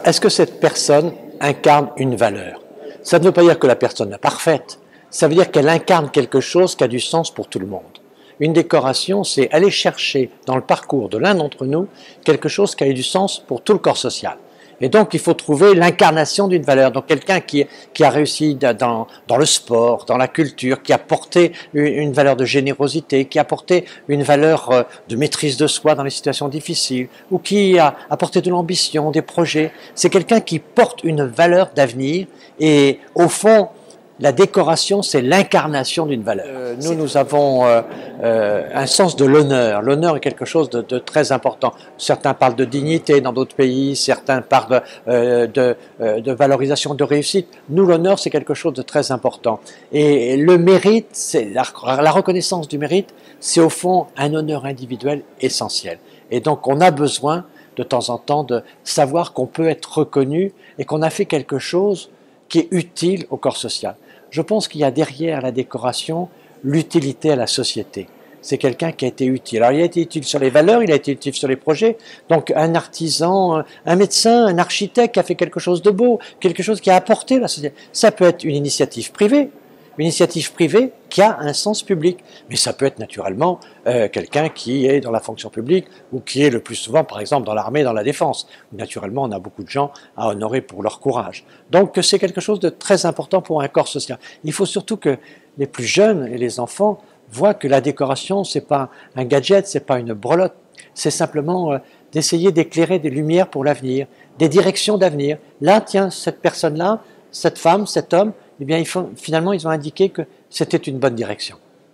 Est-ce que cette personne incarne une valeur? Ça ne veut pas dire que la personne est parfaite, ça veut dire qu'elle incarne quelque chose qui a du sens pour tout le monde. Une décoration, c'est aller chercher dans le parcours de l'un d'entre nous quelque chose qui a du sens pour tout le corps social. Et donc, il faut trouver l'incarnation d'une valeur. Donc, quelqu'un qui a réussi dans le sport, dans la culture, qui a porté une valeur de générosité, qui a porté une valeur de maîtrise de soi dans les situations difficiles, ou qui a apporté de l'ambition, des projets. C'est quelqu'un qui porte une valeur d'avenir. Et au fond, la décoration, c'est l'incarnation d'une valeur. Nous avons un sens de l'honneur. L'honneur est quelque chose de très important. Certains parlent de dignité dans d'autres pays, certains parlent de valorisation de réussite. Nous, l'honneur, c'est quelque chose de très important. Et le mérite, c'est la reconnaissance du mérite, c'est au fond un honneur individuel essentiel. Et donc, on a besoin de temps en temps de savoir qu'on peut être reconnu et qu'on a fait quelque chose qui est utile au corps social. Je pense qu'il y a derrière la décoration l'utilité à la société. C'est quelqu'un qui a été utile. Alors il a été utile sur les valeurs, il a été utile sur les projets. Donc un artisan, un médecin, un architecte qui a fait quelque chose de beau, quelque chose qui a apporté à la société. Ça peut être une initiative privée qui a un sens public. Mais ça peut être naturellement quelqu'un qui est dans la fonction publique ou qui est le plus souvent, par exemple, dans l'armée, dans la défense. Naturellement, on a beaucoup de gens à honorer pour leur courage. Donc, c'est quelque chose de très important pour un corps social. Il faut surtout que les plus jeunes et les enfants voient que la décoration, c'est pas un gadget, c'est pas une brelotte. C'est simplement d'essayer d'éclairer des lumières pour l'avenir, des directions d'avenir. Là, tiens, cette personne-là, cette femme, cet homme, eh bien, finalement, ils ont indiqué que c'était une bonne direction.